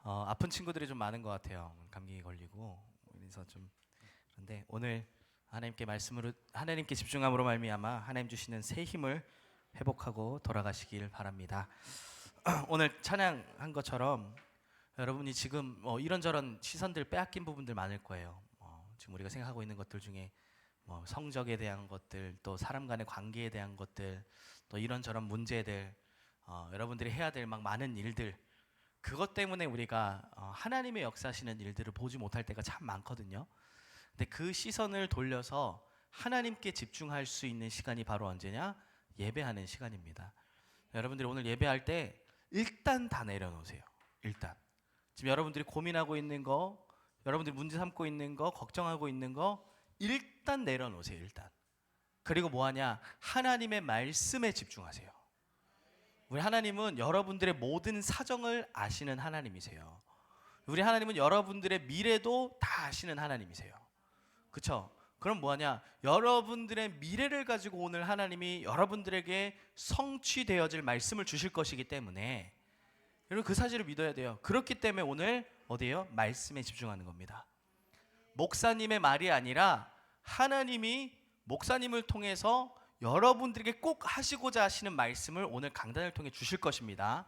아픈 친구들이 좀 많은 것 같아요. 감기 걸리고 그래서 좀 그런데 오늘 하나님께 집중함으로 말미암아 하나님 주시는 새 힘을 회복하고 돌아가시길 바랍니다. 오늘 찬양한 것처럼 여러분이 지금 이런저런 시선들 빼앗긴 부분들 많을 거예요. 지금 우리가 생각하고 있는 것들 중에 성적에 대한 것들, 또 사람 간의 관계에 대한 것들, 또 이런저런 문제들, 여러분들이 해야 될 막 많은 일들, 그것 때문에 우리가 하나님의 역사하시는 일들을 보지 못할 때가 참 많거든요. 근데 그 시선을 돌려서 하나님께 집중할 수 있는 시간이 바로 언제냐? 예배하는 시간입니다. 여러분들이 오늘 예배할 때 일단 다 내려놓으세요. 일단 지금 여러분들이 고민하고 있는 거, 여러분들이 문제 삼고 있는 거, 걱정하고 있는 거 일단 내려놓으세요. 일단. 그리고 뭐하냐? 하나님의 말씀에 집중하세요. 우리 하나님은 여러분들의 모든 사정을 아시는 하나님이세요. 우리 하나님은 여러분들의 미래도 다 아시는 하나님이세요. 그쵸? 그럼 뭐하냐? 여러분들의 미래를 가지고 오늘 하나님이 여러분들에게 성취되어질 말씀을 주실 것이기 때문에 여러분 그 사실을 믿어야 돼요. 그렇기 때문에 오늘 어디에요? 말씀에 집중하는 겁니다. 목사님의 말이 아니라 하나님이 목사님을 통해서 여러분들에게 꼭 하시고자 하시는 말씀을 오늘 강단을 통해 주실 것입니다.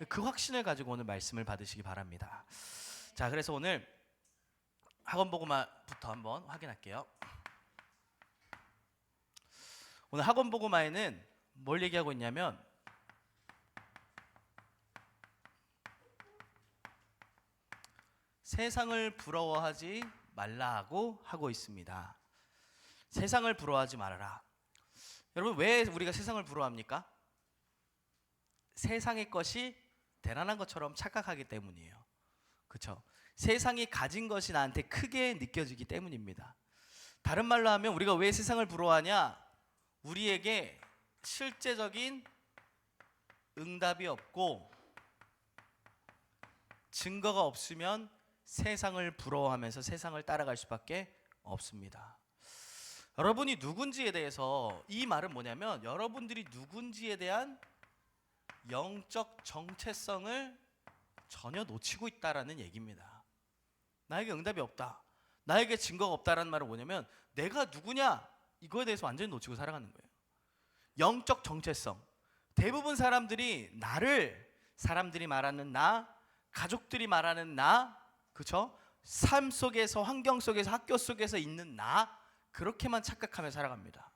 그 확신을 가지고 오늘 말씀을 받으시기 바랍니다. 자, 그래서 오늘 학원보고마부터 한번 확인할게요. 오늘 학원보고마에는 뭘 얘기하고 있냐면 세상을 부러워하지 말라고 하고 있습니다. 세상을 부러워하지 말아라. 여러분, 왜 우리가 세상을 부러워합니까? 세상의 것이 대단한 것처럼 착각하기 때문이에요. 그렇죠? 세상이 가진 것이 나한테 크게 느껴지기 때문입니다. 다른 말로 하면 우리가 왜 세상을 부러워하냐? 우리에게 실제적인 응답이 없고 증거가 없으면 세상을 부러워하면서 세상을 따라갈 수밖에 없습니다. 여러분이 누군지에 대해서, 이 말은 뭐냐면 여러분들이 누군지에 대한 영적 정체성을 전혀 놓치고 있다라는 얘기입니다. 나에게 응답이 없다, 나에게 증거가 없다라는 말은 뭐냐면 내가 누구냐 이거에 대해서 완전히 놓치고 살아가는 거예요. 영적 정체성. 대부분 사람들이 나를, 사람들이 말하는 나, 가족들이 말하는 나, 그렇죠? 삶 속에서, 환경 속에서, 학교 속에서 있는 나, 그렇게만 착각하며 살아갑니다.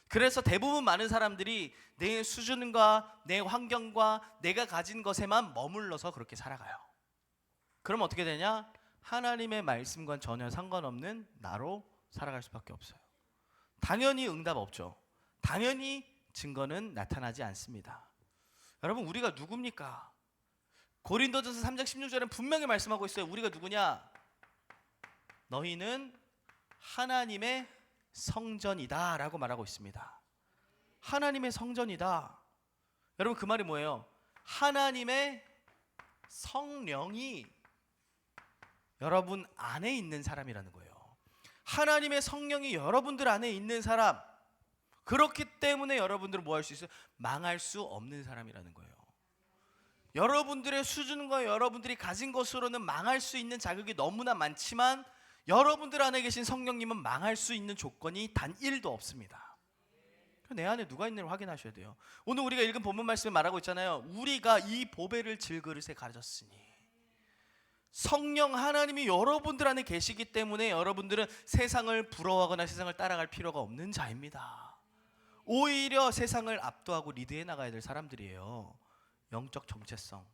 그래서 대부분 많은 사람들이 내 수준과 내 환경과 내가 가진 것에만 머물러서 그렇게 살아가요. 그럼 어떻게 되냐? 하나님의 말씀과는 전혀 상관없는 나로 살아갈 수밖에 없어요. 당연히 응답 없죠. 당연히 증거는 나타나지 않습니다. 여러분, 우리가 누굽니까? 고린도전서 3장 16절에 분명히 말씀하고 있어요. 우리가 누구냐? 너희는 하나님의 성전이다 라고 말하고 있습니다. 하나님의 성전이다. 여러분, 그 말이 뭐예요? 하나님의 성령이 여러분 안에 있는 사람이라는 거예요. 하나님의 성령이 여러분들 안에 있는 사람, 그렇기 때문에 여러분들은 뭐 할 수 있어요? 망할 수 없는 사람이라는 거예요. 여러분들의 수준과 여러분들이 가진 것으로는 망할 수 있는 자격이 너무나 많지만 여러분들 안에 계신 성령님은 망할 수 있는 조건이 단 1도 없습니다. 내 안에 누가 있는지를 확인하셔야 돼요. 오늘 우리가 읽은 본문 말씀에 말하고 있잖아요. 우리가 이 보배를 질그릇에 가졌으니. 성령 하나님이 여러분들 안에 계시기 때문에 여러분들은 세상을 부러워하거나 세상을 따라갈 필요가 없는 자입니다. 오히려 세상을 압도하고 리드해 나가야 될 사람들이에요. 영적 정체성.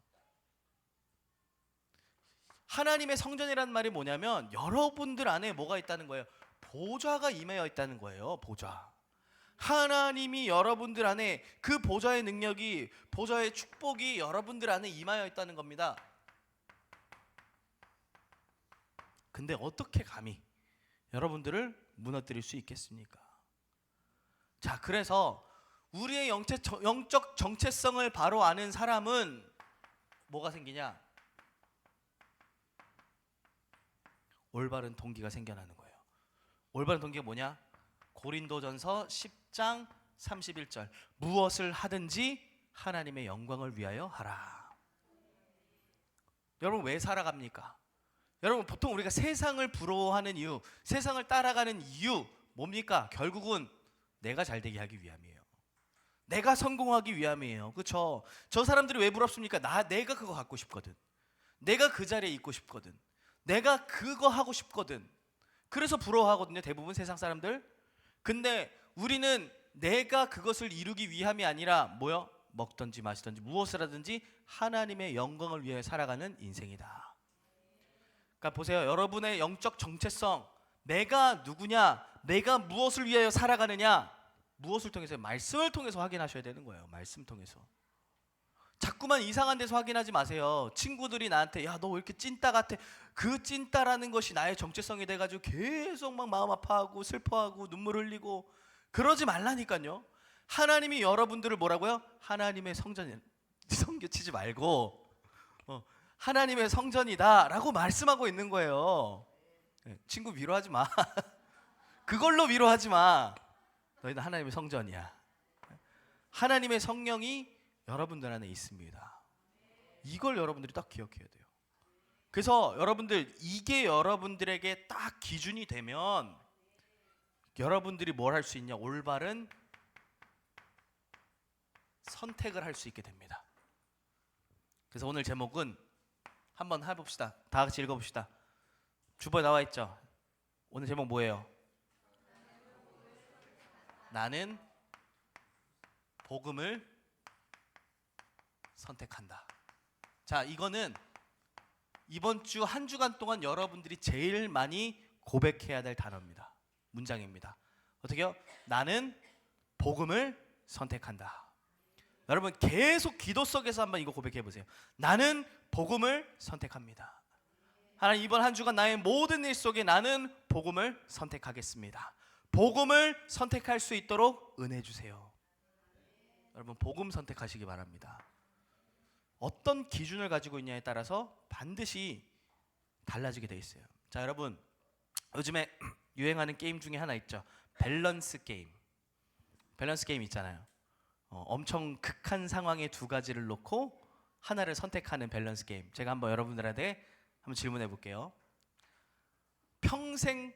하나님의 성전이라는 말이 뭐냐면 여러분들 안에 뭐가 있다는 거예요? 보좌가 임하여 있다는 거예요. 보좌. 하나님이 여러분들 안에, 그 보좌의 능력이, 보좌의 축복이 여러분들 안에 임하여 있다는 겁니다. 근데 어떻게 감히 여러분들을 무너뜨릴 수 있겠습니까? 자, 그래서 우리의 영적 정체성을 바로 아는 사람은 뭐가 생기냐? 올바른 동기가 생겨나는 거예요. 올바른 동기가 뭐냐? 고린도전서 10장 31절. 무엇을 하든지 하나님의 영광을 위하여 하라. 여러분 왜 살아갑니까? 여러분 보통 우리가 세상을 부러워하는 이유, 세상을 따라가는 이유 뭡니까? 결국은 내가 잘 되게 하기 위함이에요. 내가 성공하기 위함이에요. 그렇죠? 저 사람들이 왜 부럽습니까? 내가 그거 갖고 싶거든. 내가 그 자리에 있고 싶거든. 내가 그거 하고 싶거든. 그래서 부러워하거든요, 대부분 세상 사람들. 근데 우리는 내가 그것을 이루기 위함이 아니라 뭐요? 먹든지 마시든지 무엇을 하든지 하나님의 영광을 위해 살아가는 인생이다. 그러니까 보세요, 여러분의 영적 정체성, 내가 누구냐, 내가 무엇을 위하여 살아가느냐, 무엇을 통해서? 말씀을 통해서 확인하셔야 되는 거예요. 말씀 통해서. 자꾸만 이상한 데서 확인하지 마세요. 친구들이 나한테 야, 너 왜 이렇게 찐따 같아? 그 찐따라는 것이 나의 정체성이 돼가지고 계속 막 마음 아파하고 슬퍼하고 눈물 흘리고 그러지 말라니까요. 하나님이 여러분들을 뭐라고요? 하나님의 성전이 성교치지 말고 하나님의 성전이다 라고 말씀하고 있는 거예요. 친구 위로하지 마. 그걸로 위로하지 마. 너희는 하나님의 성전이야. 하나님의 성령이 여러분들 안에 있습니다. 이걸 여러분들이 딱 기억해야 돼요. 그래서 여러분들, 이게 여러분들에게 딱 기준이 되면 여러분들이 뭘 할 수 있냐? 올바른 선택을 할 수 있게 됩니다. 그래서 오늘 제목은 한번 해봅시다. 다 같이 읽어봅시다. 주보에 나와 있죠? 오늘 제목 뭐예요? 나는 복음을 선택한다. 자, 이거는 이번 주 한 주간 동안 여러분들이 제일 많이 고백해야 될 단어입니다. 문장입니다. 어떻게요? 나는 복음을 선택한다. 여러분 계속 기도 속에서 한번 이거 고백해 보세요. 나는 복음을 선택합니다. 하나님, 이번 한 주간 나의 모든 일 속에 나는 복음을 선택하겠습니다. 복음을 선택할 수 있도록 은혜 주세요. 여러분 복음 선택하시기 바랍니다. 어떤 기준을 가지고 있냐에 따라서 반드시 달라지게 돼 있어요. 자, 여러분 요즘에 유행하는 게임 중에 하나 있죠. 밸런스 게임. 밸런스 게임 있잖아요. 엄청 극한 상황의 두 가지를 놓고 하나를 선택하는 밸런스 게임. 제가 한번 여러분들한테 한번 질문해 볼게요. 평생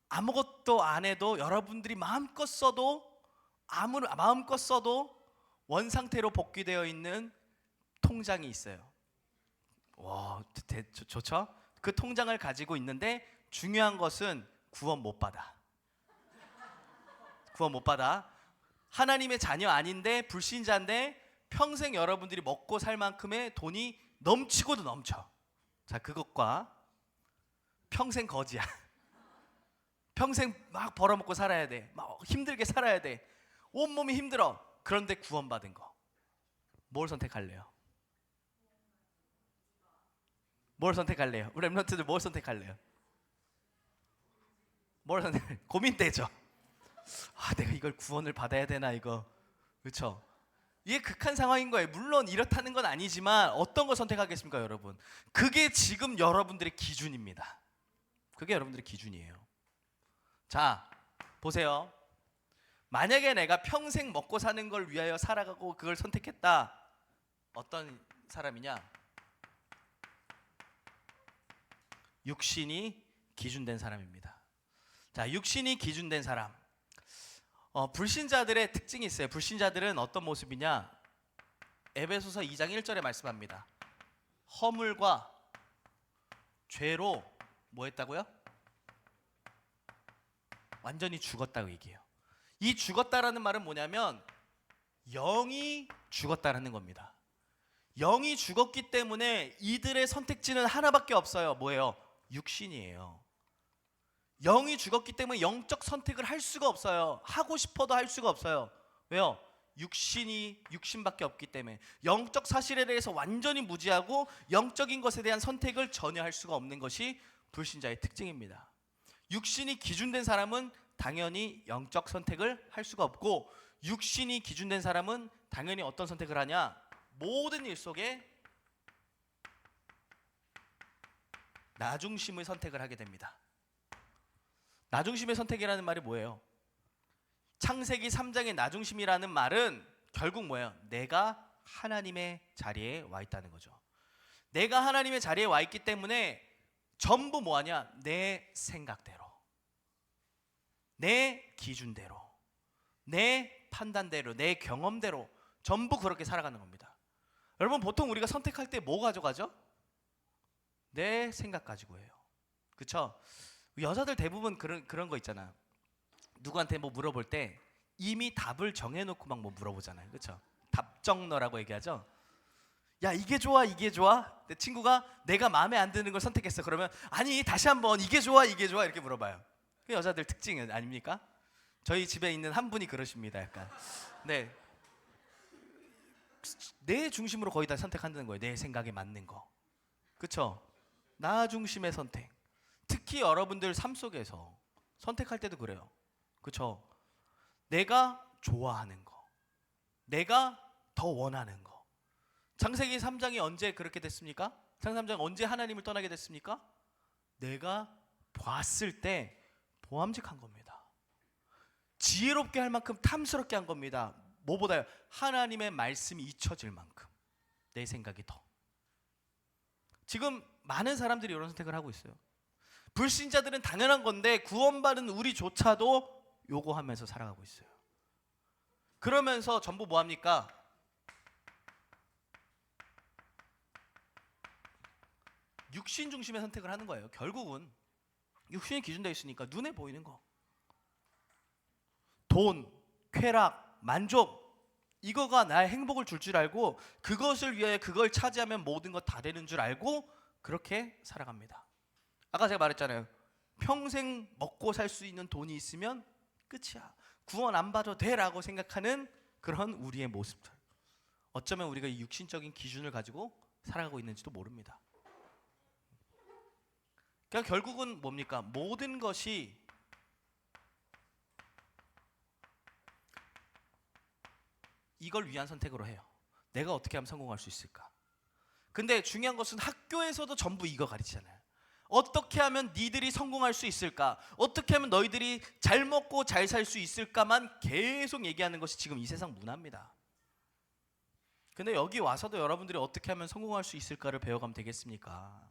아무것도 안 해도 여러분들이 마음껏 써도 원상태로 복귀되어 있는 통장이 있어요. 와, 좋죠? 그 통장을 가지고 있는데 중요한 것은 구원 못 받아. 구원 못 받아. 하나님의 자녀 아닌데 불신자인데 평생 여러분들이 먹고 살 만큼의 돈이 넘치고도 넘쳐. 자, 그것과 평생 거지야. 평생 막 벌어먹고 살아야 돼. 막 힘들게 살아야 돼. 온몸이 힘들어. 그런데 구원받은 거. 뭘 선택할래요? 뭘 선택할래요? 우리 랩런트들 뭘 선택할래요? 뭘 선택할래요? 고민되죠? 아, 내가 이걸 구원을 받아야 되나 이거. 그렇죠? 이게 극한 상황인 거예요. 물론 이렇다는 건 아니지만 어떤 걸 선택하겠습니까, 여러분? 그게 지금 여러분들의 기준입니다. 그게 여러분들의 기준이에요. 자, 보세요. 만약에 내가 평생 먹고 사는 걸 위하여 살아가고 그걸 선택했다. 어떤 사람이냐? 육신이 기준된 사람입니다. 자, 육신이 기준된 사람. 불신자들의 특징이 있어요. 불신자들은 어떤 모습이냐? 에베소서 2장 1절에 말씀합니다. 허물과 죄로 뭐 했다고요? 완전히 죽었다고 얘기해요. 이 죽었다라는 말은 뭐냐면 영이 죽었다라는 겁니다. 영이 죽었기 때문에 이들의 선택지는 하나밖에 없어요. 뭐예요? 육신이에요. 영이 죽었기 때문에 영적 선택을 할 수가 없어요. 하고 싶어도 할 수가 없어요. 왜요? 육신밖에 없기 때문에 영적 사실에 대해서 완전히 무지하고 영적인 것에 대한 선택을 전혀 할 수가 없는 것이 불신자의 특징입니다. 육신이 기준된 사람은 당연히 영적 선택을 할 수가 없고, 육신이 기준된 사람은 당연히 어떤 선택을 하냐? 모든 일 속에 나중심의 선택을 하게 됩니다. 나중심의 선택이라는 말이 뭐예요? 창세기 3장의 나중심이라는 말은 결국 뭐예요? 내가 하나님의 자리에 와 있다는 거죠. 내가 하나님의 자리에 와 있기 때문에 전부 뭐하냐? 내 생각대로, 내 기준대로, 내 판단대로, 내 경험대로 전부 그렇게 살아가는 겁니다. 여러분, 보통 우리가 선택할 때 뭐 가져가죠? 내 생각 가지고 해요. 그쵸? 여자들 대부분 그런 거 있잖아. 누구한테 뭐 물어볼 때 이미 답을 정해놓고 막 뭐 물어보잖아요. 그쵸? 답정너라고 얘기하죠. 야, 이게 좋아, 이게 좋아? 내 친구가 내가 마음에 안 드는 걸 선택했어. 그러면 아니, 다시 한번 이게 좋아, 이게 좋아 이렇게 물어봐요. 그 여자들 특징 아닙니까? 저희 집에 있는 한 분이 그러십니다. 약간. 네. 내 중심으로 거의 다 선택한다는 거예요. 내 생각에 맞는 거. 그쵸? 나 중심의 선택. 특히 여러분들 삶 속에서 선택할 때도 그래요. 그쵸? 내가 좋아하는 거, 내가 더 원하는 거. 창세기 3장이 언제 그렇게 됐습니까? 창세기 3장 언제 하나님을 떠나게 됐습니까? 내가 봤을 때 보암직한 겁니다. 지혜롭게 할 만큼 탐스럽게 한 겁니다. 뭐보다요? 하나님의 말씀이 잊혀질 만큼 내 생각이 더. 지금 많은 사람들이 이런 선택을 하고 있어요. 불신자들은 당연한 건데 구원받은 우리조차도 요구하면서 살아가고 있어요. 그러면서 전부 뭐합니까? 육신 중심의 선택을 하는 거예요. 결국은 육신이 기준되어 있으니까 눈에 보이는 거, 돈, 쾌락, 만족, 이거가 나의 행복을 줄 알고 그것을 위해 그걸 차지하면 모든 것 다 되는 줄 알고 그렇게 살아갑니다. 아까 제가 말했잖아요. 평생 먹고 살 수 있는 돈이 있으면 끝이야, 구원 안 받아도 돼라고 생각하는 그런 우리의 모습들. 어쩌면 우리가 이 육신적인 기준을 가지고 살아가고 있는지도 모릅니다. 그러니까 결국은 뭡니까? 모든 것이 이걸 위한 선택으로 해요. 내가 어떻게 하면 성공할 수 있을까? 근데 중요한 것은 학교에서도 전부 이거 가르치잖아요. 어떻게 하면 니들이 성공할 수 있을까? 어떻게 하면 너희들이 잘 먹고 잘 살 수 있을까만 계속 얘기하는 것이 지금 이 세상 문화입니다. 근데 여기 와서도 여러분들이 어떻게 하면 성공할 수 있을까를 배워가면 되겠습니까?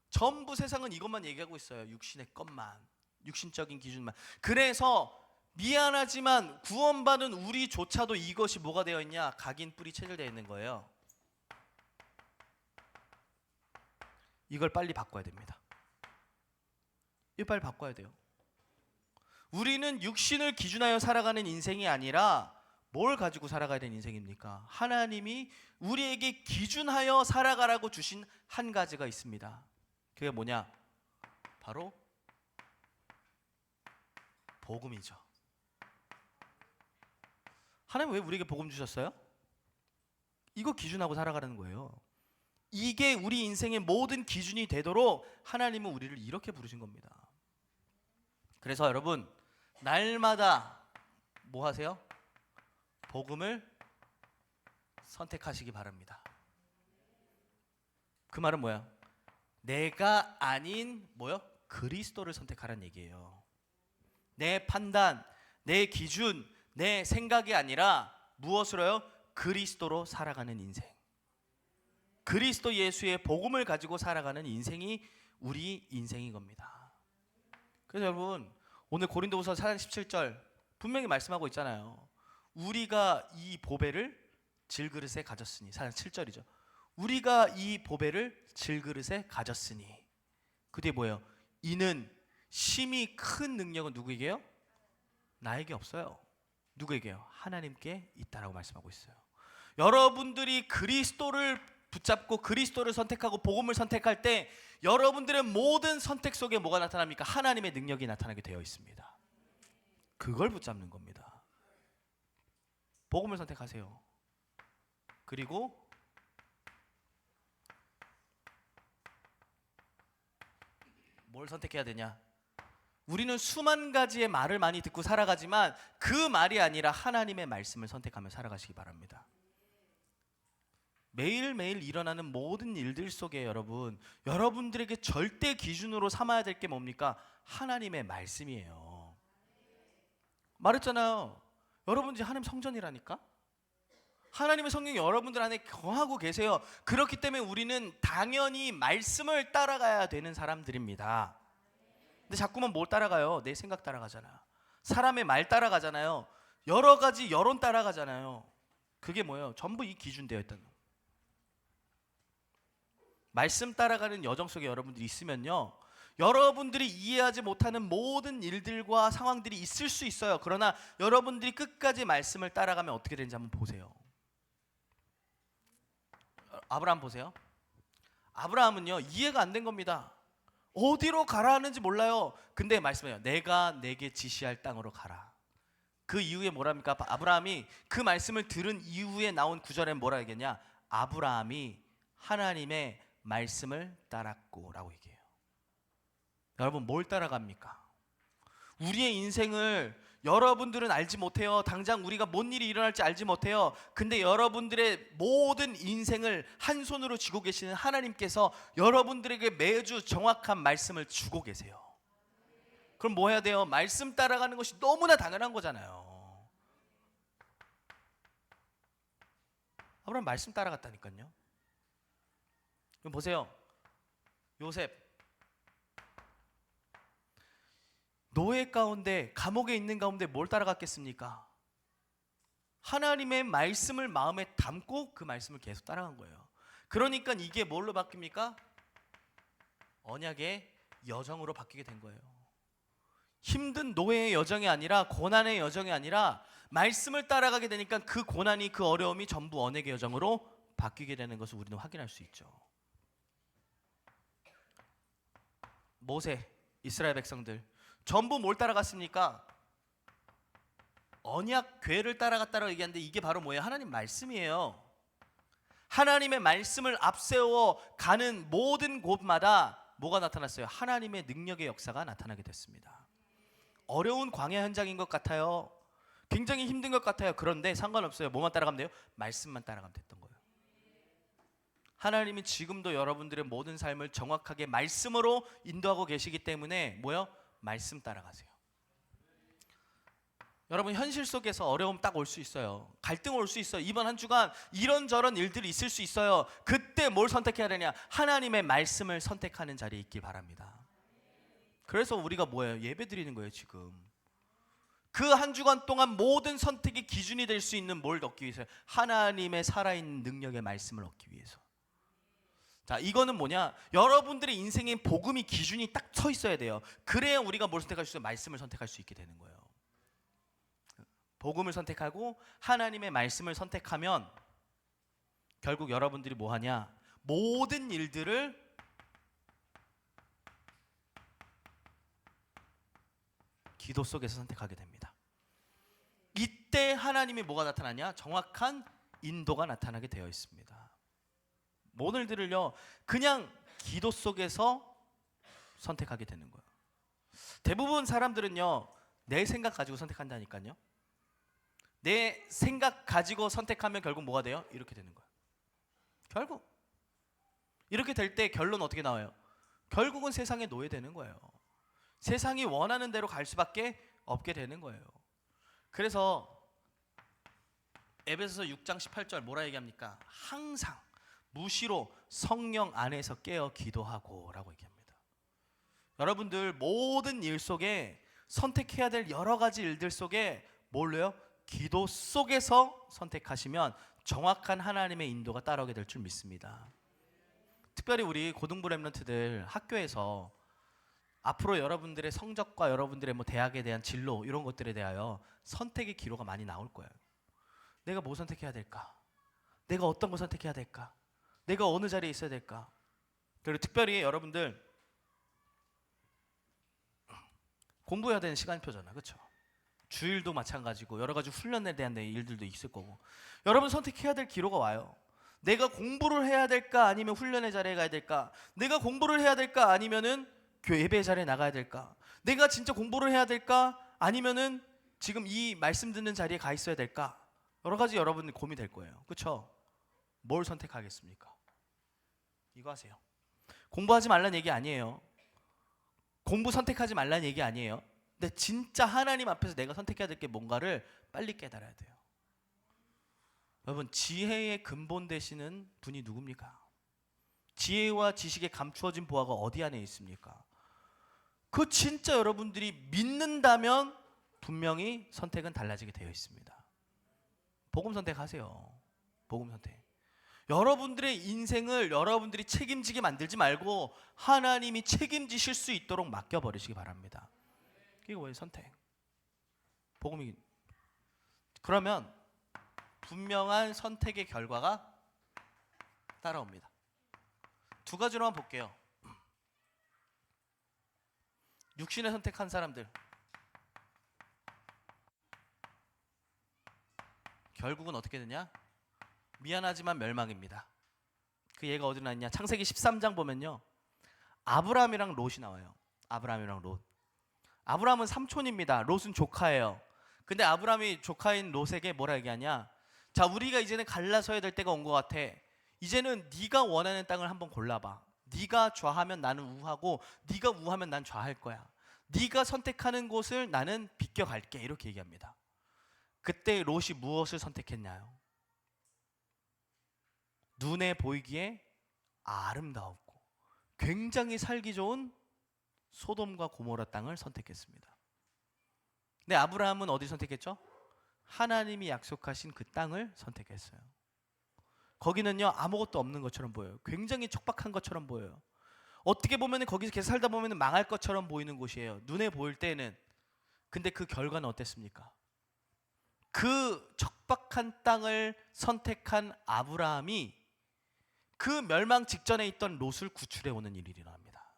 전부 세상은 이것만 얘기하고 있어요. 육신의 것만, 육신적인 기준만. 그래서 미안하지만 구원받은 우리조차도 이것이 뭐가 되어 있냐? 각인 뿌리 체질되어 있는 거예요. 이걸 빨리 바꿔야 됩니다. 이거 빨리 바꿔야 돼요. 우리는 육신을 기준하여 살아가는 인생이 아니라 뭘 가지고 살아가야 되는 인생입니까? 하나님이 우리에게 기준하여 살아가라고 주신 한 가지가 있습니다. 그게 뭐냐? 바로 복음이죠. 하나님 왜 우리에게 복음 주셨어요? 이거 기준하고 살아가라는 거예요. 이게 우리 인생의 모든 기준이 되도록 하나님은 우리를 이렇게 부르신 겁니다. 그래서 여러분, 날마다 뭐 하세요? 복음을 선택하시기 바랍니다. 그 말은 뭐야? 내가 아닌 뭐요? 그리스도를 선택하라는 얘기예요. 내 판단, 내 기준, 내 생각이 아니라 무엇으로요? 그리스도로 살아가는 인생. 그리스도 예수의 복음을 가지고 살아가는 인생이 우리 인생인 겁니다. 그래서 여러분, 오늘 고린도후서 4장 17절 분명히 말씀하고 있잖아요. 우리가 이 보배를 질그릇에 가졌으니, 4장 7절이죠. 우리가 이 보배를 질그릇에 가졌으니, 그 뒤에 뭐예요? 이는 심히 큰 능력은 누구에게요? 나에게 없어요. 누구에게요? 하나님께 있다라고 말씀하고 있어요. 여러분들이 그리스도를 붙잡고 그리스도를 선택하고 복음을 선택할 때 여러분들의 모든 선택 속에 뭐가 나타납니까? 하나님의 능력이 나타나게 되어 있습니다. 그걸 붙잡는 겁니다. 복음을 선택하세요. 그리고 뭘 선택해야 되냐? 우리는 수만 가지의 말을 많이 듣고 살아가지만 그 말이 아니라 하나님의 말씀을 선택하며 살아가시기 바랍니다. 매일매일 일어나는 모든 일들 속에 여러분들에게 절대 기준으로 삼아야 될 게 뭡니까? 하나님의 말씀이에요. 말했잖아요. 여러분 이제 하나님 성전이라니까? 하나님의 성령이 여러분들 안에 거하고 계세요. 그렇기 때문에 우리는 당연히 말씀을 따라가야 되는 사람들입니다. 근데 자꾸만 뭘 따라가요? 내 생각 따라가잖아. 사람의 말 따라가잖아요. 여러 가지 여론 따라가잖아요. 그게 뭐예요? 전부 이 기준되어 있다는 거예요. 말씀 따라가는 여정 속에 여러분들이 있으면요, 여러분들이 이해하지 못하는 모든 일들과 상황들이 있을 수 있어요. 그러나 여러분들이 끝까지 말씀을 따라가면 어떻게 되는지 한번 보세요. 아브라함 보세요. 아브라함은요, 이해가 안 된 겁니다. 어디로 가라 하는지 몰라요. 근데 말씀해요. 내가 내게 지시할 땅으로 가라. 그 이후에 뭐랍니까? 아브라함이 그 말씀을 들은 이후에 나온 구절에 뭐라 얘기했냐? 아브라함이 하나님의 말씀을 따랐고 라고 얘기해요. 여러분, 뭘 따라갑니까? 우리의 인생을 여러분들은 알지 못해요. 당장 우리가 뭔 일이 일어날지 알지 못해요. 근데 여러분들의 모든 인생을 한 손으로 쥐고 계시는 하나님께서 여러분들에게 매주 정확한 말씀을 주고 계세요. 그럼 뭐 해야 돼요? 말씀 따라가는 것이 너무나 당연한 거잖아요. 아브라함 말씀 따라갔다니까요. 그럼 보세요. 요셉 노예 가운데, 감옥에 있는 가운데 뭘 따라갔겠습니까? 하나님의 말씀을 마음에 담고 그 말씀을 계속 따라간 거예요. 그러니까 이게 뭘로 바뀝니까? 언약의 여정으로 바뀌게 된 거예요. 힘든 노예의 여정이 아니라, 고난의 여정이 아니라 말씀을 따라가게 되니까 그 고난이, 그 어려움이 전부 언약의 여정으로 바뀌게 되는 것을 우리는 확인할 수 있죠. 모세, 이스라엘 백성들 전부 뭘 따라갔습니까? 언약 궤를 따라갔다고 얘기하는데 이게 바로 뭐예요? 하나님 말씀이에요. 하나님의 말씀을 앞세워 가는 모든 곳마다 뭐가 나타났어요? 하나님의 능력의 역사가 나타나게 됐습니다. 어려운 광야 현장인 것 같아요. 굉장히 힘든 것 같아요. 그런데 상관없어요. 뭐만 따라가면 돼요? 말씀만 따라가면 됐던 거예요. 하나님이 지금도 여러분들의 모든 삶을 정확하게 말씀으로 인도하고 계시기 때문에 뭐요? 말씀 따라가세요. 여러분, 현실 속에서 어려움 딱 올 수 있어요. 갈등 올 수 있어요. 이번 한 주간 이런저런 일들이 있을 수 있어요. 그때 뭘 선택해야 되냐? 하나님의 말씀을 선택하는 자리에 있길 바랍니다. 그래서 우리가 뭐예요? 예배 드리는 거예요. 지금 그 한 주간 동안 모든 선택의 기준이 될 수 있는 뭘 얻기 위해서? 하나님의 살아있는 능력의 말씀을 얻기 위해서. 자, 이거는 뭐냐? 여러분들의 인생의 복음이 기준이 딱 서 있어야 돼요. 그래야 우리가 뭘 선택할 수 있어요? 말씀을 선택할 수 있게 되는 거예요. 복음을 선택하고 하나님의 말씀을 선택하면 결국 여러분들이 뭐 하냐? 모든 일들을 기도 속에서 선택하게 됩니다. 이때 하나님이 뭐가 나타나냐? 정확한 인도가 나타나게 되어 있습니다. 모든 일들을요, 그냥 기도 속에서 선택하게 되는 거예요. 대부분 사람들은요, 내 생각 가지고 선택한다니까요. 내 생각 가지고 선택하면 결국 뭐가 돼요? 이렇게 되는 거예요. 결국 이렇게 될 때 결론 어떻게 나와요? 결국은 세상에 노예되는 거예요. 세상이 원하는 대로 갈 수밖에 없게 되는 거예요. 그래서 에베소서 6장 18절 뭐라 얘기합니까? 항상 무시로 성령 안에서 깨어 기도하고 라고 얘기합니다. 여러분들 모든 일 속에 선택해야 될 여러 가지 일들 속에 뭘로요? 기도 속에서 선택하시면 정확한 하나님의 인도가 따라오게 될 줄 믿습니다. 특별히 우리 고등부 렘넌트들 학교에서 앞으로 여러분들의 성적과 여러분들의 뭐 대학에 대한 진로 이런 것들에 대하여 선택의 기로가 많이 나올 거예요. 내가 뭐 선택해야 될까? 내가 어떤 거 선택해야 될까? 내가 어느 자리에 있어야 될까? 그리고 특별히 여러분들 공부해야 되는 시간표잖아, 그렇죠? 주일도 마찬가지고 여러 가지 훈련에 대한 일들도 있을 거고, 여러분 선택해야 될 기로가 와요. 내가 공부를 해야 될까? 아니면 훈련의 자리에 가야 될까? 내가 공부를 해야 될까? 아니면은 교회 예배의 자리에 나가야 될까? 내가 진짜 공부를 해야 될까? 아니면은 지금 이 말씀 듣는 자리에 가 있어야 될까? 여러 가지 여러분들 고민이 될 거예요, 그렇죠? 뭘 선택하겠습니까? 이거 하세요. 공부하지 말라는 얘기 아니에요. 공부 선택하지 말라는 얘기 아니에요. 근데 진짜 하나님 앞에서 내가 선택해야 될 게 뭔가를 빨리 깨달아야 돼요. 여러분, 지혜의 근본 되시는 분이 누굽니까? 지혜와 지식에 감추어진 보화가 어디 안에 있습니까? 그 진짜 여러분들이 믿는다면 분명히 선택은 달라지게 되어 있습니다. 복음 선택하세요. 복음 선택. 여러분들의 인생을 여러분들이 책임지게 만들지 말고 하나님이 책임지실 수 있도록 맡겨버리시기 바랍니다. 이게 뭐예요? 선택. 복음이. 그러면 분명한 선택의 결과가 따라옵니다. 두 가지로만 볼게요. 육신을 선택한 사람들, 결국은 어떻게 되냐? 미안하지만 멸망입니다. 그 예가 어디 나있냐? 창세기 13장 보면요, 아브라함이랑 롯이 나와요. 아브라함이랑 롯. 아브라함은 삼촌입니다. 롯은 조카예요. 근데 아브라함이 조카인 롯에게 뭐라 얘기하냐? 자, 우리가 이제는 갈라서야 될 때가 온 것 같아. 이제는 네가 원하는 땅을 한번 골라봐. 네가 좌하면 나는 우하고 네가 우하면 난 좌할 거야. 네가 선택하는 곳을 나는 비껴갈게. 이렇게 얘기합니다. 그때 롯이 무엇을 선택했나요? 눈에 보이기에 아름다웠고 굉장히 살기 좋은 소돔과 고모라 땅을 선택했습니다. 근데 아브라함은 어디 선택했죠? 하나님이 약속하신 그 땅을 선택했어요. 거기는요, 아무것도 없는 것처럼 보여요. 굉장히 척박한 것처럼 보여요. 어떻게 보면 거기서 계속 살다 보면 망할 것처럼 보이는 곳이에요. 눈에 보일 때는. 근데 그 결과는 어땠습니까? 그 척박한 땅을 선택한 아브라함이 그 멸망 직전에 있던 롯을 구출해 오는 일이 일어납니다.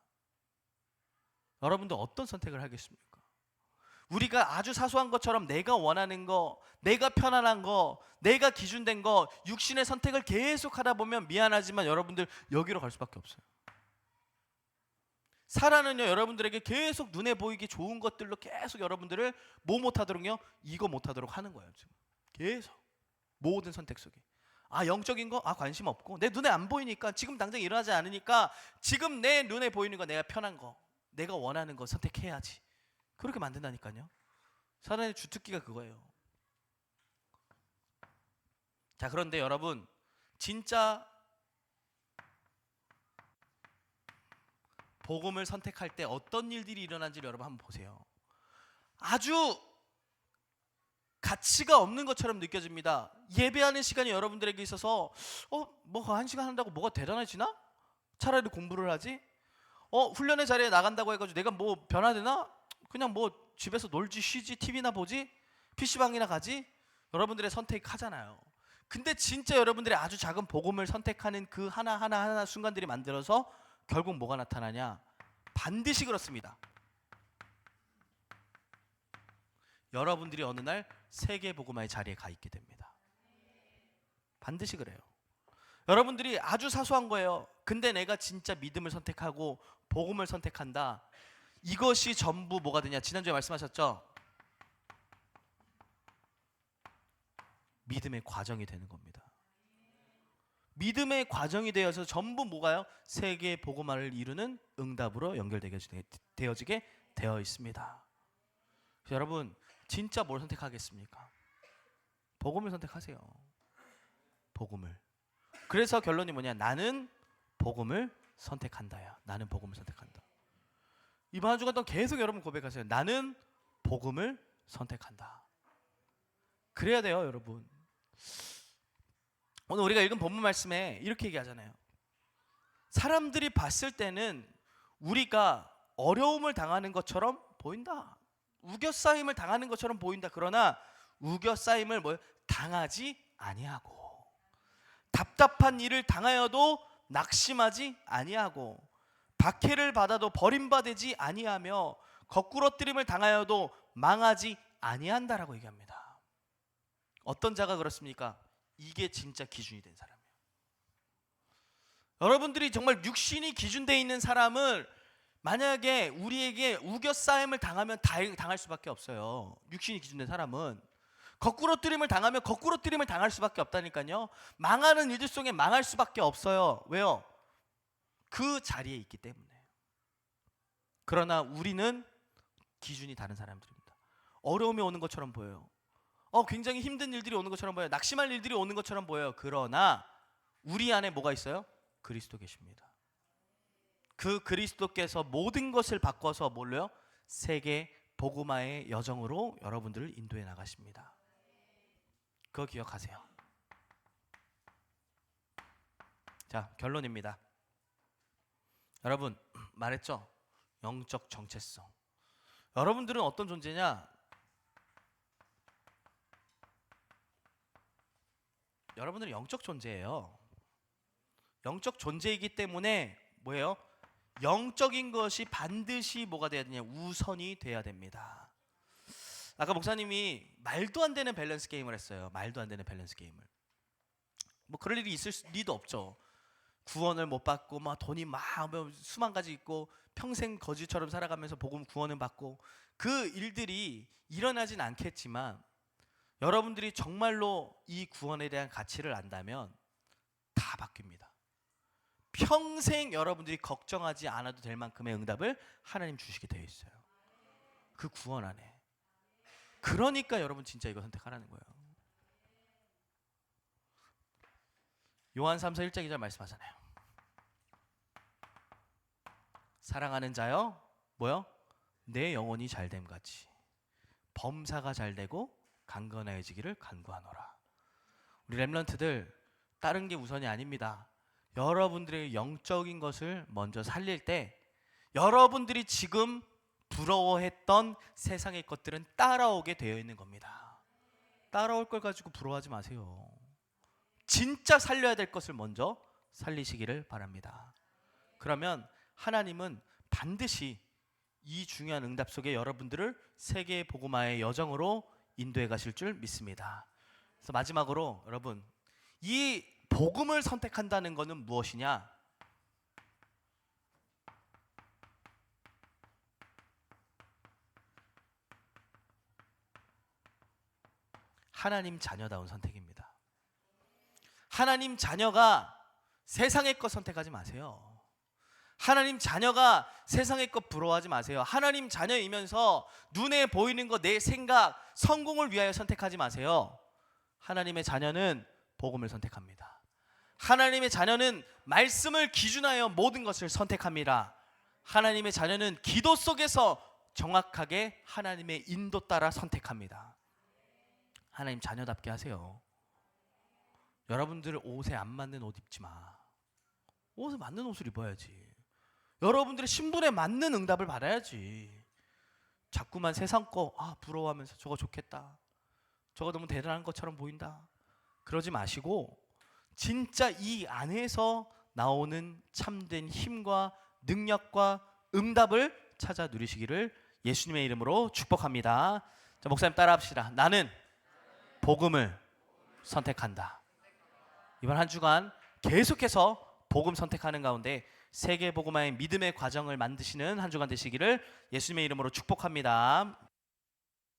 여러분도 어떤 선택을 하겠습니까? 우리가 아주 사소한 것처럼 내가 원하는 거, 내가 편안한 거, 내가 기준된 거, 육신의 선택을 계속 하다 보면 미안하지만 여러분들 여기로 갈 수밖에 없어요. 사라는요, 여러분들에게 계속 눈에 보이기 좋은 것들로 계속 여러분들을 뭐 못하도록요? 이거 못하도록 하는 거예요. 지금 계속 모든 선택 속에. 아, 영적인 거? 아, 관심 없고 내 눈에 안 보이니까, 지금 당장 일어나지 않으니까 지금 내 눈에 보이는 거, 내가 편한 거, 내가 원하는 거 선택해야지. 그렇게 만든다니까요. 사단의 주특기가 그거예요. 자, 그런데 여러분, 진짜 복음을 선택할 때 어떤 일들이 일어난지를 여러분 한번 보세요. 아주 가치가 없는 것처럼 느껴집니다. 예배하는 시간이 여러분들에게 있어서 뭐가 한 시간 한다고 뭐가 대단해지나? 차라리 공부를 하지? 훈련의 자리에 나간다고 해가지고 내가 뭐 변화되나? 그냥 뭐 집에서 놀지, 쉬지, TV나 보지, PC방이나 가지. 여러분들의 선택하잖아요. 근데 진짜 여러분들이 아주 작은 복음을 선택하는 그 하나하나 순간들이 만들어서 결국 뭐가 나타나냐? 반드시 그렇습니다. 여러분들이 어느 날 세계 복음화의 자리에 가 있게 됩니다. 반드시 그래요. 여러분들이 아주 사소한 거예요. 근데 내가 진짜 믿음을 선택하고 복음을 선택한다. 이것이 전부 뭐가 되냐? 지난주에 말씀하셨죠? 믿음의 과정이 되는 겁니다. 믿음의 과정이 되어서 전부 뭐가요? 세계 복음화를 이루는 응답으로 연결되어지게 되어 있습니다. 여러분, 진짜 뭘 선택하겠습니까? 복음을 선택하세요. 복음을. 그래서 결론이 뭐냐? 나는 복음을 선택한다야. 나는 복음을 선택한다. 이번 한 주간 동안 계속 여러분 고백하세요. 나는 복음을 선택한다. 그래야 돼요, 여러분. 오늘 우리가 읽은 본문 말씀에 이렇게 얘기하잖아요. 사람들이 봤을 때는 우리가 어려움을 당하는 것처럼 보인다. 우겨싸임을 당하는 것처럼 보인다. 그러나 우겨싸임을 당하지 아니하고, 답답한 일을 당하여도 낙심하지 아니하고, 박해를 받아도 버림받지 아니하며, 거꾸러뜨림을 당하여도 망하지 아니한다라고 얘기합니다. 어떤 자가 그렇습니까? 이게 진짜 기준이 된 사람이에요. 여러분들이 정말 육신이 기준되어 있는 사람을 만약에 우리에게 우겨싸임을 당하면 당할 수밖에 없어요. 육신이 기준된 사람은 거꾸러뜨림을 당하면 거꾸러뜨림을 당할 수밖에 없다니까요. 망하는 일들 속에 망할 수밖에 없어요. 왜요? 그 자리에 있기 때문에. 그러나 우리는 기준이 다른 사람들입니다. 어려움이 오는 것처럼 보여요. 굉장히 힘든 일들이 오는 것처럼 보여요. 낙심할 일들이 오는 것처럼 보여요. 그러나 우리 안에 뭐가 있어요? 그리스도 계십니다. 그 그리스도께서 모든 것을 바꿔서 뭘로요? 세계 복음화의 여정으로 여러분들을 인도해 나가십니다. 그거 기억하세요. 자, 결론입니다. 여러분, 말했죠? 영적 정체성. 여러분들은 어떤 존재냐? 여러분들은 영적 존재예요. 영적 존재이기 때문에 뭐예요? 영적인 것이 반드시 뭐가 돼야 되냐? 우선이 돼야 됩니다. 아까 목사님이 말도 안 되는 밸런스 게임을 했어요. 말도 안 되는 밸런스 게임을. 뭐 그럴 일이 있을 리도 없죠. 구원을 못 받고 막 돈이 막 수만 가지 있고 평생 거지처럼 살아가면서 복음 구원을 받고 그 일들이 일어나진 않겠지만 여러분들이 정말로 이 구원에 대한 가치를 안다면 다 바뀝니다. 평생 여러분들이 걱정하지 않아도 될 만큼의 응답을 하나님 주시게 되어 있어요. 그 구원 안에. 그러니까 여러분 진짜 이거 선택하라는 거예요. 요한 3서 1장 2절 말씀하잖아요. 사랑하는 자여 뭐요? 내 영혼이 잘됨 같이 범사가 잘되고 강건해지기를 간구하노라. 우리 렘넌트들 다른 게 우선이 아닙니다. 여러분들의 영적인 것을 먼저 살릴 때 여러분들이 지금 부러워했던 세상의 것들은 따라오게 되어 있는 겁니다. 따라올 걸 가지고 부러워하지 마세요. 진짜 살려야 될 것을 먼저 살리시기를 바랍니다. 그러면 하나님은 반드시 이 중요한 응답 속에 여러분들을 세계 복음화의 여정으로 인도해 가실 줄 믿습니다. 그래서 마지막으로 여러분, 이 복음을 선택한다는 것은 무엇이냐? 하나님 자녀다운 선택입니다. 하나님 자녀가 세상의 것 선택하지 마세요. 하나님 자녀가 세상의 것 부러워하지 마세요. 하나님 자녀이면서 눈에 보이는 것, 내 생각, 성공을 위하여 선택하지 마세요. 하나님의 자녀는 복음을 선택합니다. 하나님의 자녀는 말씀을 기준하여 모든 것을 선택합니다. 하나님의 자녀는 기도 속에서 정확하게 하나님의 인도 따라 선택합니다. 하나님 자녀답게 하세요. 여러분들 옷에 안 맞는 옷 입지 마. 옷에 맞는 옷을 입어야지. 여러분들의 신분에 맞는 응답을 받아야지. 자꾸만 세상 거 부러워하면서 저거 좋겠다, 저거 너무 대단한 것처럼 보인다, 그러지 마시고 진짜 이 안에서 나오는 참된 힘과 능력과 응답을 찾아 누리시기를 예수님의 이름으로 축복합니다. 자, 목사님 따라합시다. 나는 복음을 선택한다. 이번 한 주간 계속해서 복음 선택하는 가운데 세계 복음화의 믿음의 과정을 만드시는 한 주간 되시기를 예수님의 이름으로 축복합니다.